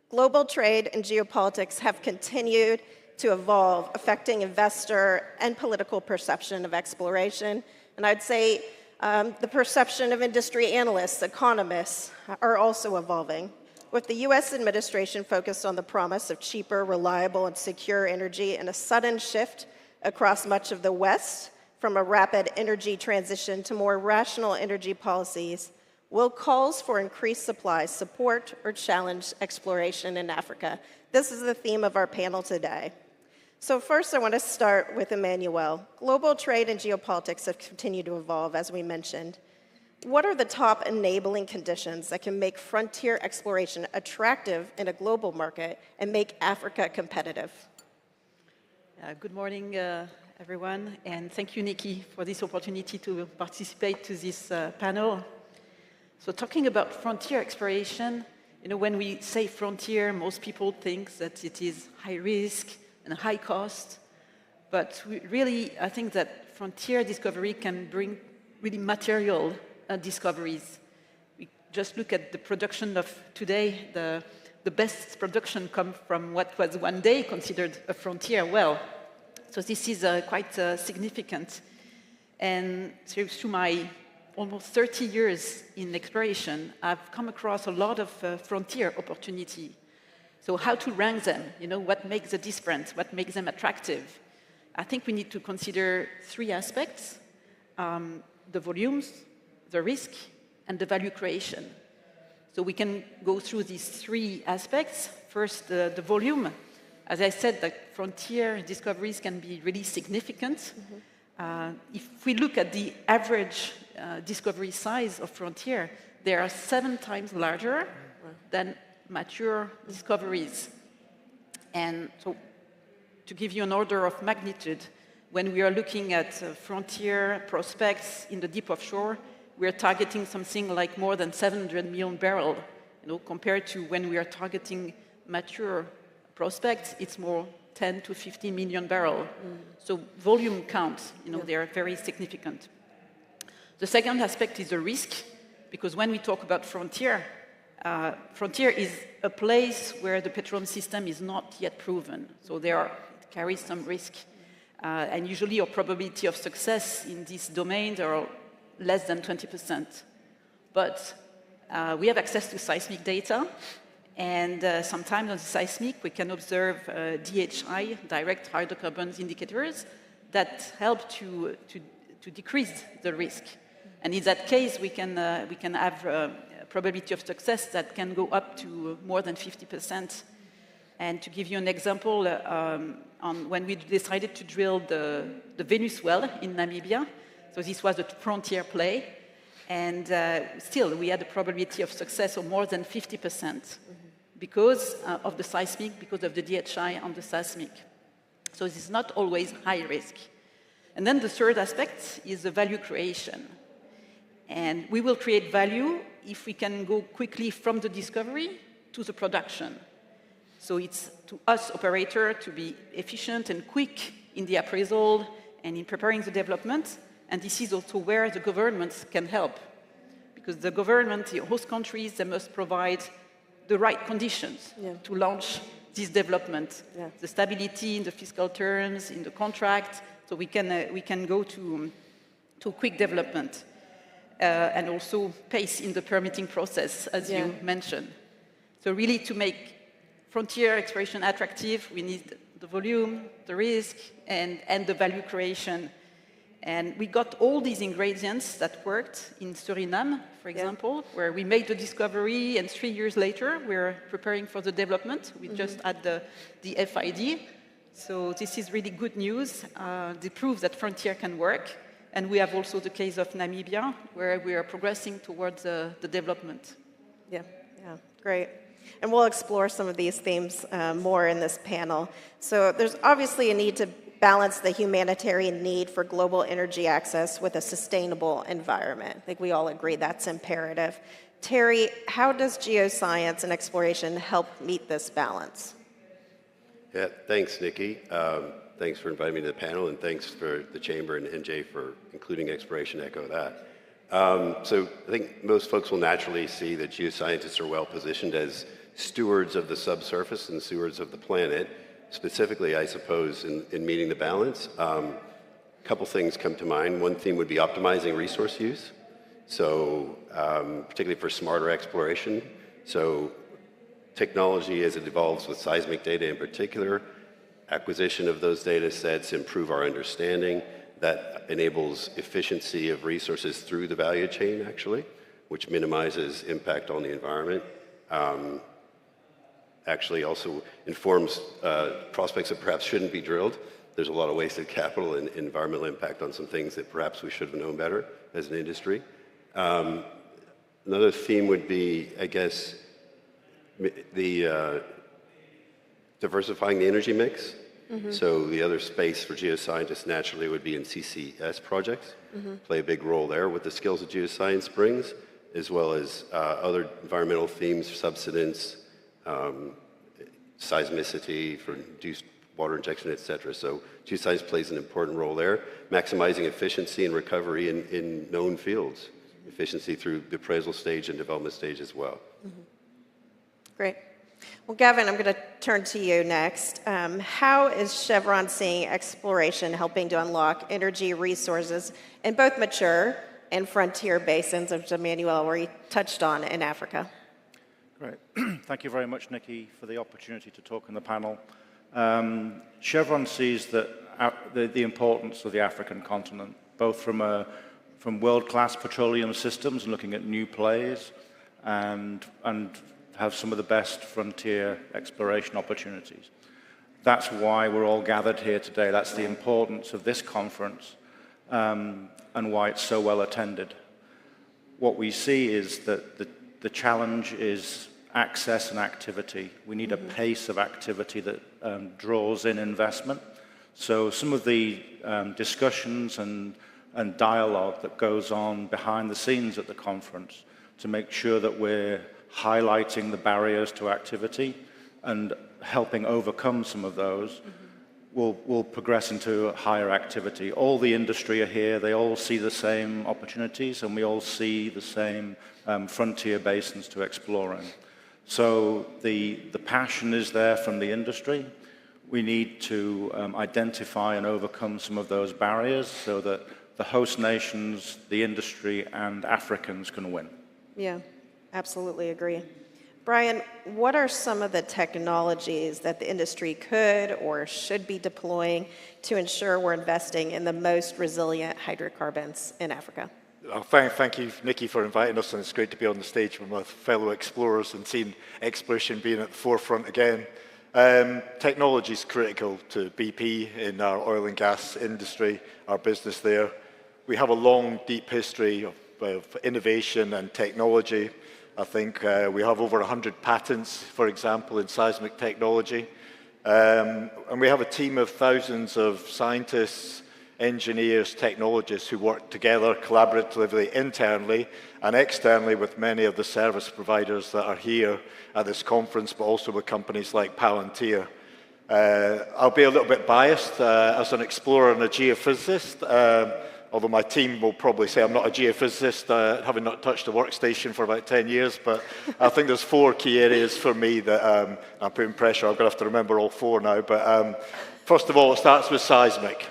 Global trade and geopolitics have continued to evolve, affecting investor and political perception of exploration. And I'd say the perception of industry analysts, economists, are also evolving. With the US administration focused on the promise of cheaper, reliable, and secure energy and a sudden shift across much of the West from a rapid energy transition to more rational energy policies, will calls for increased supplies support or challenge exploration in Africa? This is the theme of our panel today. So first, I want to start with Emmanuelle. Global trade and geopolitics have continued to evolve, as we mentioned. What are the top enabling conditions that can make frontier exploration attractive in a global market and make Africa competitive? Good morning, everyone, and thank you, Nikki, for this opportunity to participate to this panel. So talking about frontier exploration, when we say frontier, most people think that it is high risk and high cost, but I think that frontier discovery can bring really material discoveries. We just look at the production of today. The best production comes from what was one day considered a frontier well. So this is quite significant. And through my almost 30 years in exploration, I've come across a lot of frontier opportunity. So how to rank them? What makes the difference? What makes them attractive? I think we need to consider three aspects: the volumes, the risk, and the value creation. So we can go through these three aspects. First, the volume. As I said, the frontier discoveries can be really significant. Mm-hmm. If we look at the average discovery size of frontier, they are 7 times larger than mature discoveries. And so to give you an order of magnitude, when we are looking at frontier prospects in the deep offshore, we are targeting something like more than 700 million barrels, compared to when we are targeting mature prospects, it's more 10 to 15 million barrels. Mm. So volume counts, they are very significant. The second aspect is the risk, because when we talk about frontier, frontier is a place where the petroleum system is not yet proven. So it carries some risk. And usually your probability of success in this domain are less than 20%. But we have access to seismic data, and sometimes on the seismic we can observe DHI, direct hydrocarbons indicators, that help to decrease the risk. And in that case, we can have a probability of success that can go up to more than 50%. And to give you an example, when we decided to drill the Venus well in Namibia, so this was a frontier play, and still we had a probability of success of more than 50% because of the seismic, because of the DHI on the seismic. So this is not always high risk. And then the third aspect is the value creation. And we will create value if we can go quickly from the discovery to the production. So it's to us, operator, to be efficient and quick in the appraisal and in preparing the development. And this is also where the governments can help. Because the government, the host countries, they must provide the right conditions to launch this development. Yeah. The stability in the fiscal terms, in the contract, so we can go to quick development. And also pace in the permitting process, as you mentioned. So really to make frontier exploration attractive, we need the volume, the risk, and the value creation. And we got all these ingredients that worked in Suriname, for example, where we made the discovery, and 3 years later, we're preparing for the development. We just had the FID. So this is really good news. They prove that frontier can work. And we have also the case of Namibia, where we are progressing towards the development. Yeah, great. And we'll explore some of these themes more in this panel. So there's obviously a need to balance the humanitarian need for global energy access with a sustainable environment. I think we all agree that's imperative. Terry, how does geoscience and exploration help meet this balance? Yeah, thanks, Nikki. Thanks for inviting me to the panel, and thanks for the Chamber and NJ for including exploration, echo that. So I think most folks will naturally see that geoscientists are well positioned as stewards of the subsurface and stewards of the planet. Specifically, I suppose, in meeting the balance. A couple things come to mind. One theme would be optimizing resource use. So particularly for smarter exploration. So technology as it evolves with seismic data in particular, acquisition of those data sets, improve our understanding. That enables efficiency of resources through the value chain, actually, which minimizes impact on the environment. Actually also informs prospects that perhaps shouldn't be drilled. There's a lot of wasted capital and environmental impact on some things that perhaps we should have known better as an industry. Another theme would be, I guess, the diversifying the energy mix. So the other space for geoscientists naturally would be in CCS projects, play a big role there with the skills that geoscience brings, as well as other environmental themes, subsidence, seismicity for induced water injection, et cetera. So geoscience plays an important role there, maximizing efficiency and recovery in known fields, efficiency through the appraisal stage and development stage as well. Great. Well, Gavin, I'm going to turn to you next. How is Chevron seeing exploration helping to unlock energy resources in both mature and frontier basins, which Emmanuelle already touched on in Africa? Great. Thank you very much, Nikki, for the opportunity to talk on the panel. Chevron sees that the importance of the African continent, both from world-class petroleum systems and looking at new plays, and have some of the best frontier exploration opportunities. That's why we're all gathered here today. That's the importance of this conference and why it's so well attended. What we see is that the challenge is access and activity. We need a pace of activity that draws in investment. So some of the discussions and dialogue that goes on behind the scenes at the conference to make sure that we're highlighting the barriers to activity and helping overcome some of those will progress into higher activity. All the industry are here, they all see the same opportunities, and we all see the same frontier basins to explore in. So the passion is there from the industry. We need to identify and overcome some of those barriers so that the host nations, the industry, and Africans can win. Yeah, absolutely agree. Bryan, what are some of the technologies that the industry could or should be deploying to ensure we're investing in the most resilient hydrocarbons in Africa? Thank you, Nikki, for inviting us, and it's great to be on the stage with my fellow explorers and seeing exploration being at the forefront again. Technology is critical to BP in our oil and gas industry, our business there. We have a long, deep history of innovation and technology. I think we have over 100 patents, for example, in seismic technology. And we have a team of thousands of scientists, engineers, technologists who work together collaboratively internally and externally with many of the service providers that are here at this conference, but also with companies like Palantir. I'll be a little bit biased as an explorer and a geophysicist, although my team will probably say I'm not a geophysicist, having not touched a workstation for about 10 years, but I think there's 4 key areas for me that I'm putting pressure. I'm going to have to remember all 4 now. But first of all, it starts with seismic.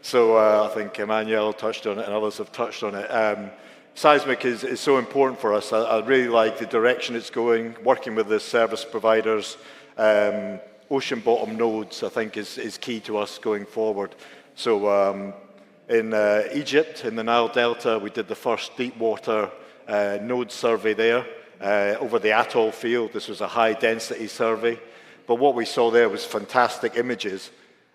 So I think Emmanuelle touched on it and others have touched on it. Seismic is so important for us. I really like the direction it's going, working with the service providers. Ocean bottom nodes, I think, is key to us going forward. So in Egypt, in the Nile Delta, we did the first deep water node survey there over the Atoll field. This was a high density survey. But what we saw there was fantastic images.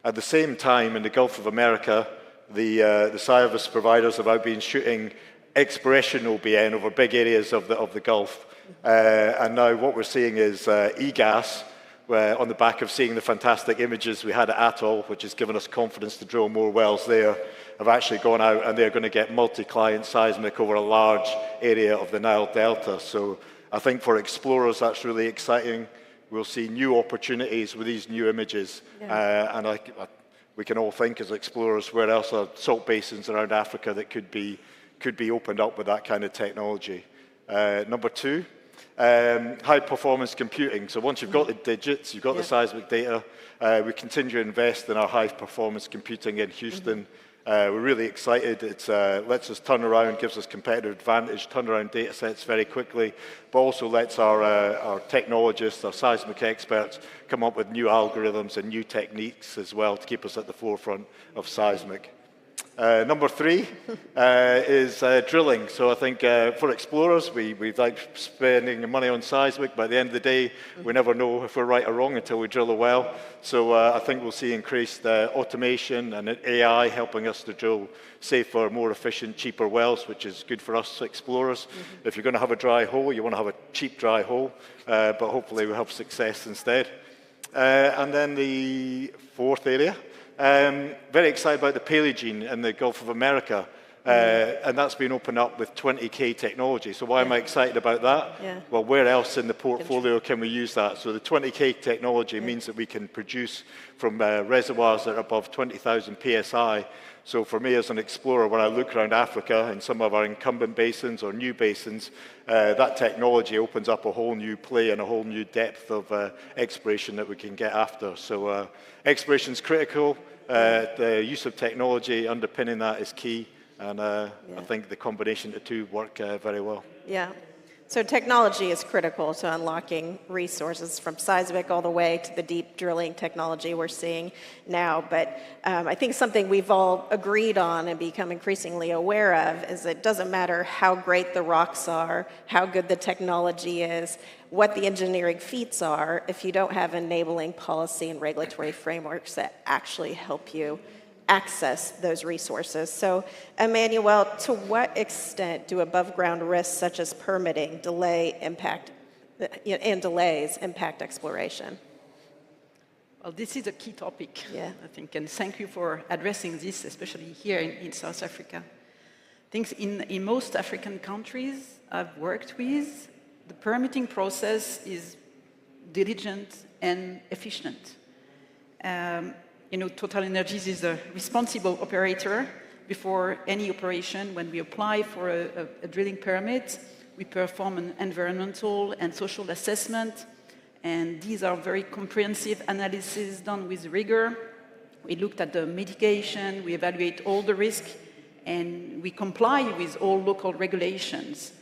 At the same time, in the Gulf of America, the service providers have been shooting exploration OBN over big areas of the Gulf. And now what we're seeing is EGAS, where on the back of seeing the fantastic images we had at Atoll, which has given us confidence to drill more wells there, have actually gone out and they're going to get multi-client seismic over a large area of the Nile Delta. So I think for explorers, that's really exciting. We'll see new opportunities with these new images. Yeah. And we can all think as explorers, where else are salt basins around Africa that could be opened up with that kind of technology. Number 2, High performance computing. So once you've got the digits, you've got the seismic data, we continue to invest in our high performance computing in Houston. We're really excited. It lets us turn around, gives us competitive advantage, turn around data sets very quickly, but also lets our technologists, our seismic experts, come up with new algorithms and new techniques as well to keep us at the forefront of seismic. Number 3 is drilling. So I think for explorers, we like spending money on seismic, but at the end of the day, we never know if we're right or wrong until we drill a well. So I think we'll see increased automation and AI helping us to drill safer, more efficient, cheaper wells, which is good for us explorers. If you're going to have a dry hole, you want to have a cheap dry hole, but hopefully we'll have success instead. And then the 4th area, very excited about the Paleogene in the Gulf of America, and that's been opened up with 20K technology. So why am I excited about that? Well, where else in the portfolio can we use that? So the 20K technology means that we can produce from reservoirs that are above 20,000 psi. So for me as an explorer, when I look around Africa in some of our incumbent basins or new basins, that technology opens up a whole new play and a whole new depth of exploration that we can get after. So exploration is critical. The use of technology underpinning that is key. And I think the combination of the two work very well. Yeah. So technology is critical to unlocking resources from seismic all the way to the deep drilling technology we're seeing now. But I think something we've all agreed on and become increasingly aware of is it doesn't matter how great the rocks are, how good the technology is, what the engineering feats are, if you don't have enabling policy and regulatory frameworks that actually help you access those resources. So, Emmanuelle, to what extent do above-ground risks such as permitting, delays impact exploration? Well, this is a key topic, I think, and thank you for addressing this, especially here in South Africa. I think in most African countries I've worked with, the permitting process is diligent and efficient. TotalEnergies is a responsible operator. Before any operation, when we apply for a drilling permit, we perform an environmental and social assessment, and these are very comprehensive analyses done with rigor. We looked at the mitigation, we evaluate all the risk, and we comply with all local regulations.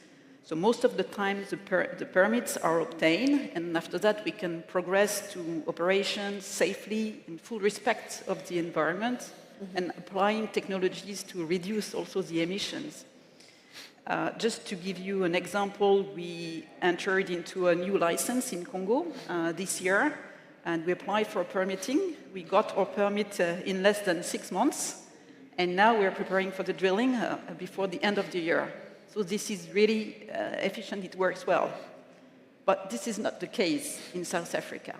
So most of the time, the permits are obtained, and after that, we can progress to operations safely in full respect of the environment and applying technologies to reduce also the emissions. Just to give you an example, we entered into a new license in Congo this year, and we applied for permitting. We got our permit in less than 6 months, and now we're preparing for the drilling before the end of the year. So this is really efficient, it works well. But this is not the case in South Africa.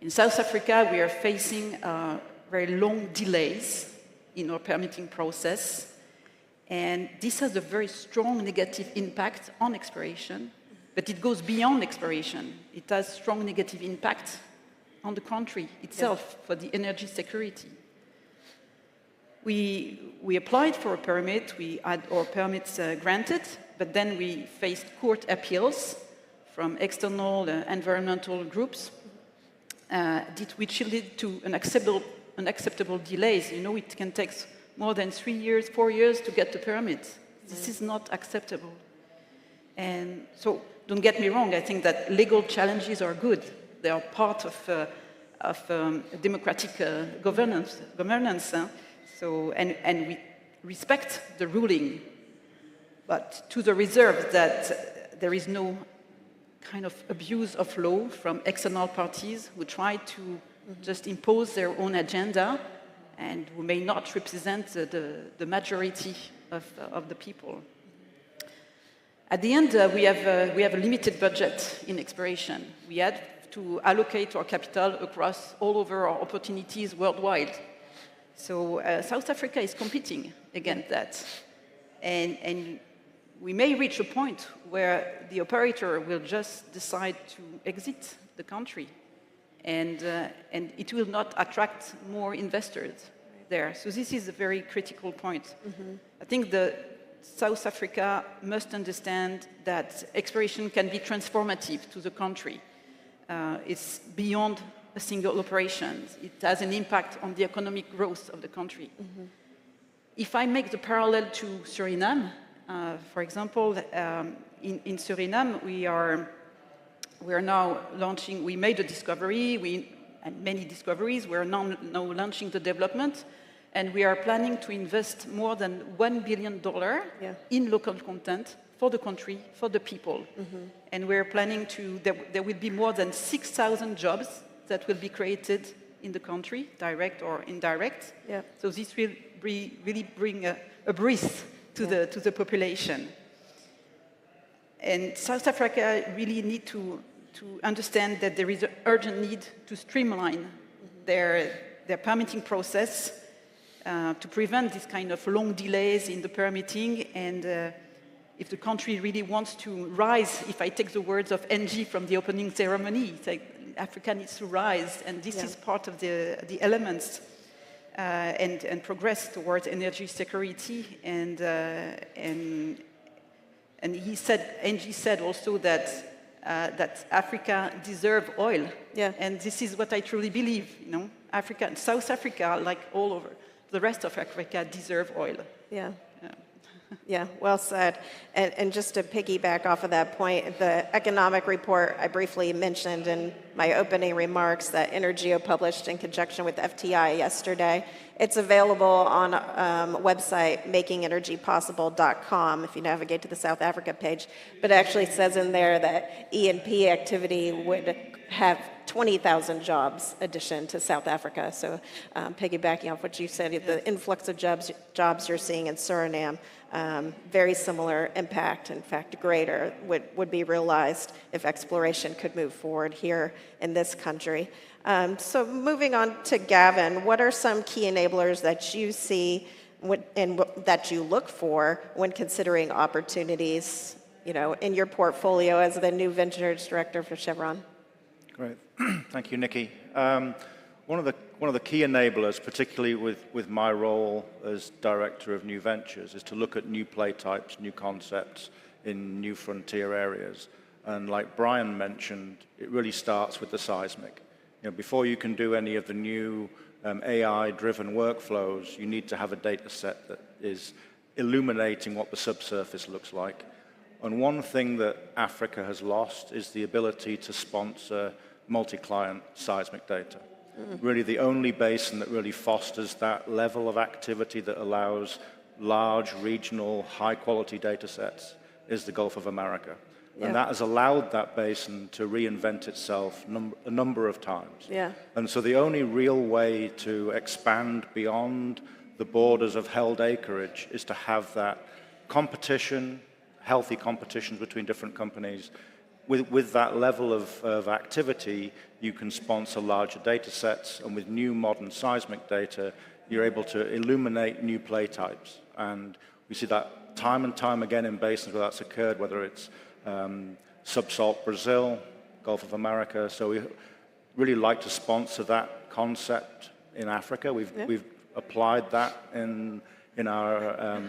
In South Africa, we are facing very long delays in our permitting process, and this has a very strong negative impact on exploration, but it goes beyond exploration. It has strong negative impact on the country itself for the energy security. We applied for a permit, we had our permits granted, but then we faced court appeals from external environmental groups, which led to unacceptable delays. It can take more than 3 years, 4 years to get the permit. This is not acceptable. And so, don't get me wrong, I think that legal challenges are good. They are part of democratic governance. So, and we respect the ruling, but to the reserve that there is no kind of abuse of law from external parties who try to just impose their own agenda and who may not represent the majority of the people. At the end, we have a limited budget in exploration. We had to allocate our capital across all over our opportunities worldwide. So South Africa is competing against that. And we may reach a point where the operator will just decide to exit the country. And it will not attract more investors there. So this is a very critical point. I think the South Africa must understand that exploration can be transformative to the country. It's beyond a single operation. It has an impact on the economic growth of the country. If I make the parallel to Suriname, for example, in Suriname, we are now launching, we made a discovery, and many discoveries, we are now launching the development, and we are planning to invest more than $1 billion in local content for the country, for the people. And we're planning there will be more than 6,000 jobs that will be created in the country, direct or indirect. So this will really bring a breath to the population. And South Africa really need to understand that there is an urgent need to streamline their permitting process to prevent this kind of long delays in the permitting. And if the country really wants to rise, if I take the words of NG from the opening ceremony, it's like Africa needs to rise, and this is part of the elements and progress towards energy security. And NG said also that Africa deserves oil. And this is what I truly believe. Africa, South Africa, like all over the rest of Africa, deserve oil. Yeah, well said. And just to piggyback off of that point, the economic report I briefly mentioned in my opening remarks that EnerGeo published in conjunction with FTI yesterday, it's available on a website, makingenergypossible.com, if you navigate to the South Africa page. But it actually says in there that E&P activity would have 20,000 jobs addition to South Africa. So piggybacking off what you said, the influx of jobs you're seeing in Suriname, very similar impact, in fact greater, would be realized if exploration could move forward here in this country. So moving on to Gavin, what are some key enablers that you see and that you look for when considering opportunities, in your portfolio as the new ventures director for Chevron? Great. Thank you, Nikki. One of the key enablers, particularly with my role as Director of New Ventures, is to look at new play types, new concepts in new frontier areas. And like Bryan mentioned, it really starts with the seismic. Before you can do any of the new AI-driven workflows, you need to have a data set that is illuminating what the subsurface looks like. And one thing that Africa has lost is the ability to sponsor multi-client seismic data. Really the only basin that really fosters that level of activity that allows large, regional, high-quality data sets is the Gulf of America. And that has allowed that basin to reinvent itself a number of times. And so the only real way to expand beyond the borders of held acreage is to have that competition, healthy competition between different companies. With that level of activity, you can sponsor larger data sets, and with new modern seismic data, you're able to illuminate new play types. And we see that time and time again in basins where that's occurred, whether it's subsalt Brazil, Gulf of America. So we really like to sponsor that concept in Africa. We've applied that in our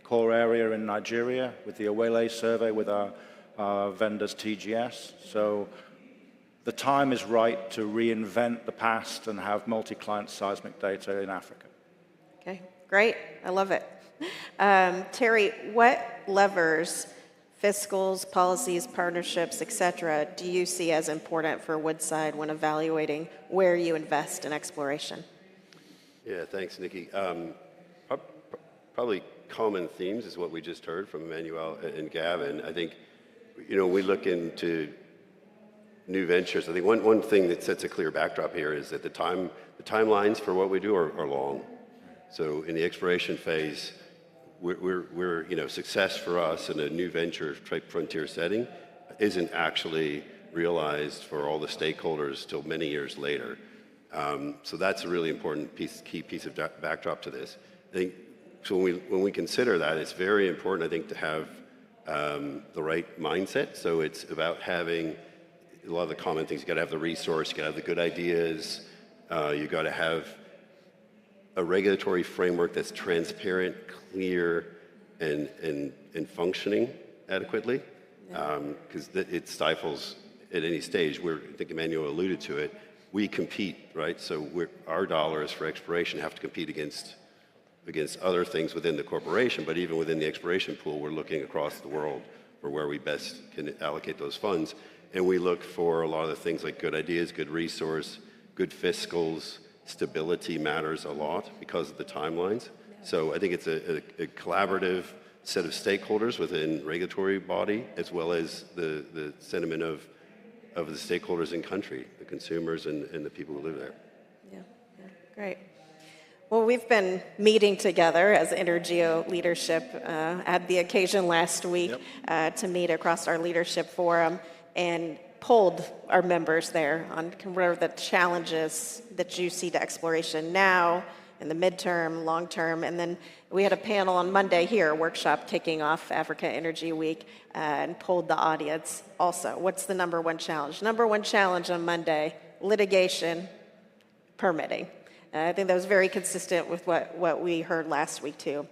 core area in Nigeria with the Awele survey with our vendors TGS. So the time is right to reinvent the past and have multi-client seismic data in Africa. Okay, great. I love it. Terry, what levers, fiscals, policies, partnerships, et cetera, do you see as important for Woodside when evaluating where you invest in exploration? Yeah, thanks, Nikki. Probably common themes is what we just heard from Emmanuelle and Gavin. I think, we look into new ventures. I think one thing that sets a clear backdrop here is that the timelines for what we do are long. So in the exploration phase, we're success for us in a new venture type frontier setting isn't actually realized for all the stakeholders till many years later. So that's a really important key piece of backdrop to this. I think so when we consider that, it's very important, I think, to have the right mindset. So it's about having a lot of the common things. You got to have the resource, you got to have the good ideas, you got to have a regulatory framework that's transparent, clear, and functioning adequately, because it stifles at any stage. I think Emmanuelle alluded to it. We compete, right? So our dollars for exploration have to compete against other things within the corporation, but even within the exploration pool, we're looking across the world for where we best can allocate those funds. And we look for a lot of the things like good ideas, good resource, good fiscals, stability matters a lot because of the timelines. So I think it's a collaborative set of stakeholders within regulatory body, as well as the sentiment of the stakeholders in country, the consumers and the people who live there. Yeah, great. Well, we've been meeting together as EnerGeo leadership. Had the occasion last week to meet across our leadership forum and polled our members there on what are the challenges that you see to exploration now, in the midterm, long term, and then we had a panel on Monday here, a workshop kicking off Africa Energy Week, and polled the audience also. What's the number one challenge? Number one challenge on Monday, litigation, permitting. I think that was very consistent with what we heard last week too.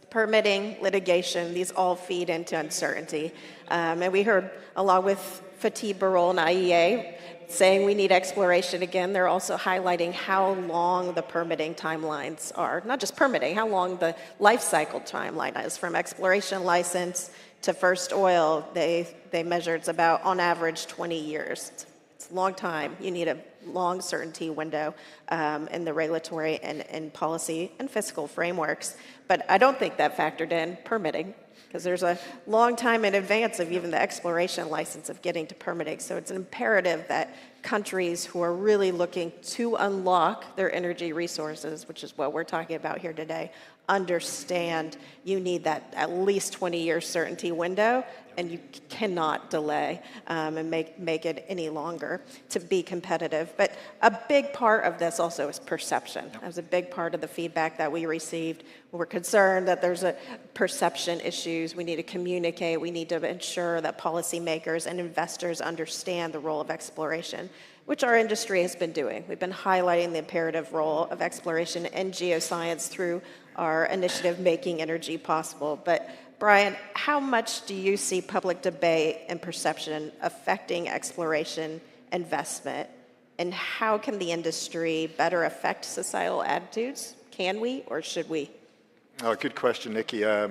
Permitting, litigation, these all feed into uncertainty. And we heard, along with Fatih Birol and IEA, saying we need exploration again. They're also highlighting how long the permitting timelines are. Not just permitting, how long the life cycle timeline is. From exploration license to first oil, they measure it's about, on average, 20 years. It's a long time. You need a long certainty window in the regulatory and policy and fiscal frameworks. But I don't think that factored in permitting, because there's a long time in advance of even the exploration license of getting to permitting. So it's an imperative that countries who are really looking to unlock their energy resources, which is what we're talking about here today, understand you need that at least 20-year certainty window, and you cannot delay and make it any longer to be competitive. But a big part of this also is perception. That was a big part of the feedback that we received. We're concerned that there's a perception issues. We need to communicate. We need to ensure that policymakers and investors understand the role of exploration, which our industry has been doing. We've been highlighting the imperative role of exploration and geoscience through our initiative Making Energy Possible. But Bryan, how much do you see public debate and perception affecting exploration investment, and how can the industry better affect societal attitudes? Can we, or should we? Oh, good question, Nikki. I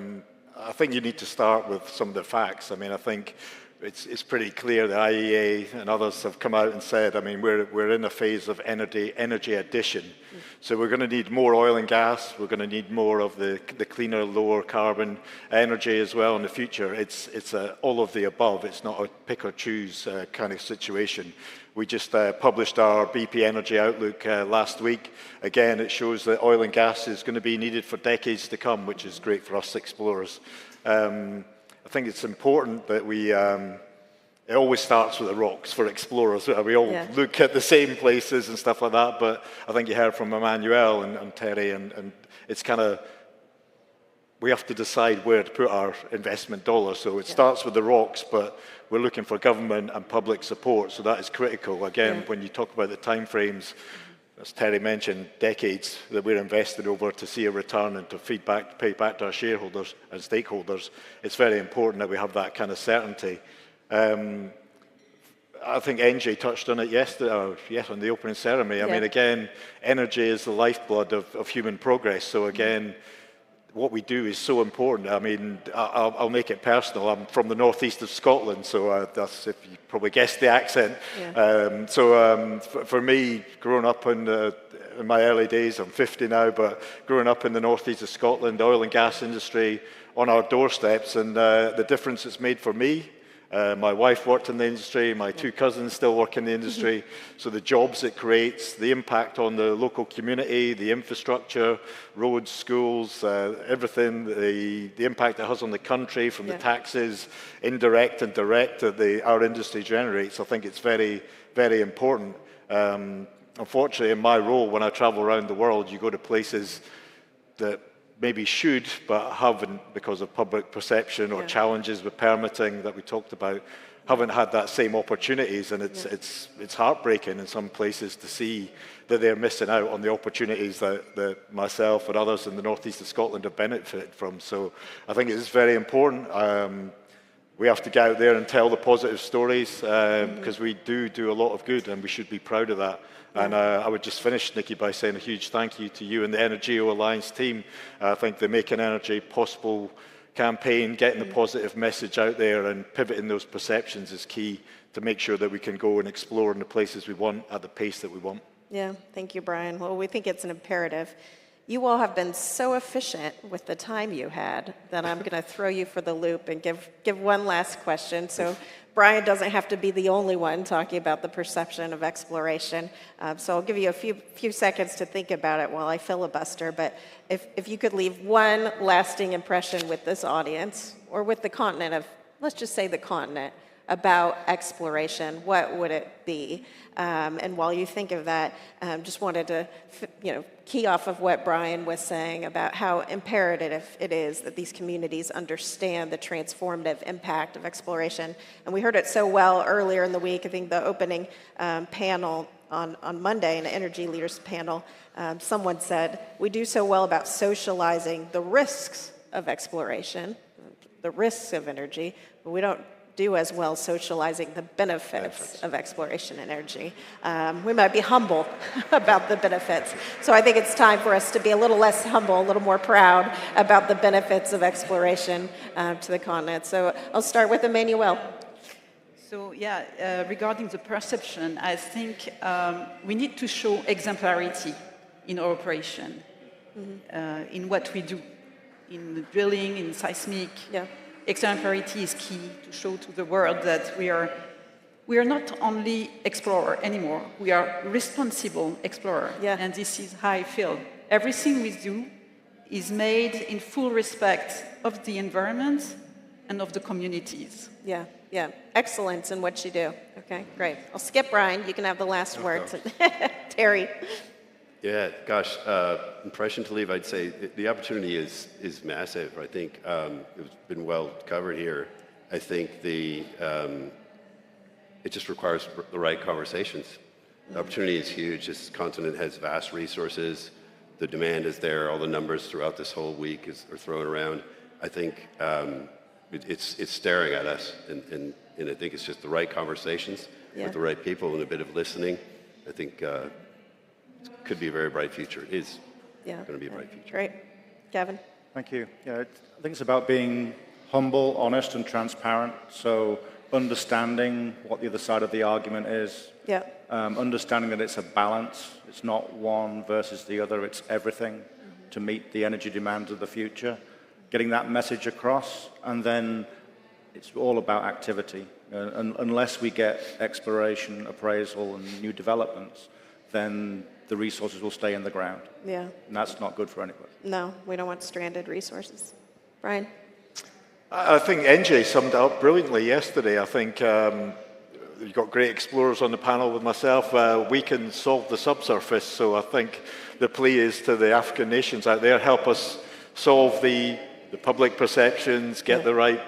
think you need to start with some of the facts. I mean, I think it's pretty clear the IEA and others have come out and said, I mean, we're in a phase of energy addition. So we're going to need more oil and gas. We're going to need more of the cleaner, lower carbon energy as well in the future. It's all of the above. It's not a pick or choose kind of situation. We just published our BP Energy Outlook last week. Again, it shows that oil and gas is going to be needed for decades to come, which is great for us explorers. I think it's important that it always starts with the rocks for explorers. We all look at the same places and stuff like that, but I think you heard from Emmanuelle and Terry, and it's kind of, we have to decide where to put our investment dollars. So it starts with the rocks, but we're looking for government and public support, so that is critical. Again, when you talk about the timeframes, as Terry mentioned, decades that we're invested over to see a return and to pay back to our shareholders and stakeholders, it's very important that we have that kind of certainty. I think NJ touched on it yesterday, on the opening ceremony. I mean, again, energy is the lifeblood of human progress. So again, what we do is so important. I mean, I'll make it personal. I'm from the northeast of Scotland, so that's, if you probably guessed the accent. For me, growing up in my early days, I'm 50 now, but growing up in the northeast of Scotland, the oil and gas industry on our doorsteps, and the difference it's made for me. My wife worked in the industry, my two cousins still work in the industry, so the jobs it creates, the impact on the local community, the infrastructure, roads, schools, everything, the impact it has on the country from the taxes, indirect and direct, that our industry generates. I think it's very, very important. Unfortunately, in my role, when I travel around the world, you go to places that maybe should, but haven't because of public perception or challenges with permitting that we talked about, haven't had that same opportunities, and it's heartbreaking in some places to see that they're missing out on the opportunities that myself and others in the northeast of Scotland have benefited from. So I think it is very important. We have to get out there and tell the positive stories because we do a lot of good, and we should be proud of that. And I would just finish, Nikki, by saying a huge thank you to you and the EnerGeo Alliance team. I think the Making Energy Possible campaign, getting the positive message out there and pivoting those perceptions is key to make sure that we can go and explore in the places we want at the pace that we want. Yeah, thank you, Bryan. Well, we think it's an imperative. You all have been so efficient with the time you had that I'm going to throw you for the loop and give one last question. So Bryan doesn't have to be the only one talking about the perception of exploration. So I'll give you a few seconds to think about it while I filibuster. But if you could leave one lasting impression with this audience or with the continent of, let's just say the continent, about exploration, what would it be? And while you think of that, just wanted to key off of what Bryan was saying about how imperative it is that these communities understand the transformative impact of exploration. And we heard it so well earlier in the week. I think the opening panel on Monday, an energy leaders panel, someone said, we do so well about socializing the risks of exploration, the risks of energy, but we don't do as well socializing the benefits of exploration energy. We might be humble about the benefits. So I think it's time for us to be a little less humble, a little more proud about the benefits of exploration to the continent. So I'll start with Emmanuelle. So regarding the perception, I think we need to show exemplarity in our operation, in what we do, in drilling, in seismic. Yeah. Exemplarity is key to show to the world that we are not only explorer anymore, we are responsible explorer. Yeah. And this is how I feel. Everything we do is made in full respect of the environment and of the communities. Yeah. Excellence in what you do. Okay, great. I'll skip Bryan. You can have the last words. Terry. Yeah, gosh, impression to leave, I'd say the opportunity is massive. I think it's been well covered here. I think it just requires the right conversations. The opportunity is huge. This continent has vast resources. The demand is there. All the numbers throughout this whole week are thrown around. I think it's staring at us, and I think it's just the right conversations with the right people and a bit of listening. I think could be a very bright future. It is going to be a bright future. Great. Gavin? Thank you. I think it's about being humble, honest, and transparent. So understanding what the other side of the argument is. Yeah. Understanding that it's a balance. It's not one versus the other. It's everything to meet the energy demands of the future. Getting that message across, and then it's all about activity. Unless we get exploration, appraisal, and new developments, then the resources will stay in the ground. Yeah. And that's not good for anybody. No, we don't want stranded resources. Bryan? I think NJ summed it up brilliantly yesterday. I think you've got great explorers on the panel with myself. We can solve the subsurface, so I think the plea is to the African nations out there, help us solve the public perceptions, get the right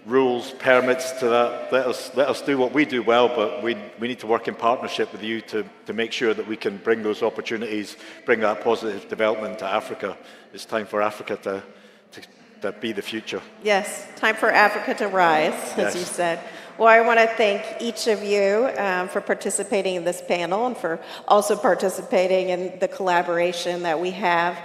rules, permits to that. Let us do what we do well, but we need to work in partnership with you to make sure that we can bring those opportunities, bring that positive development to Africa. It's time for Africa to be the future. Yes, time for Africa to rise, as you said. Well, I want to thank each of you for participating in this panel and for also participating in the collaboration that we have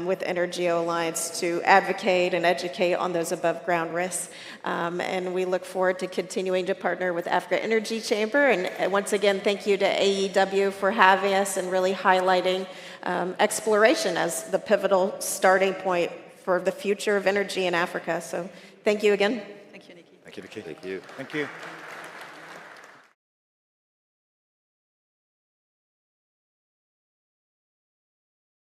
with EnerGeo Alliance to advocate and educate on those above ground risks. And we look forward to continuing to partner with Africa Energy Chamber. And once again, thank you to AEW for having us and really highlighting exploration as the pivotal starting point for the future of energy in Africa. So thank you again. Thank you, Nikki. Thank you, Nikki. Thank you. Thank you.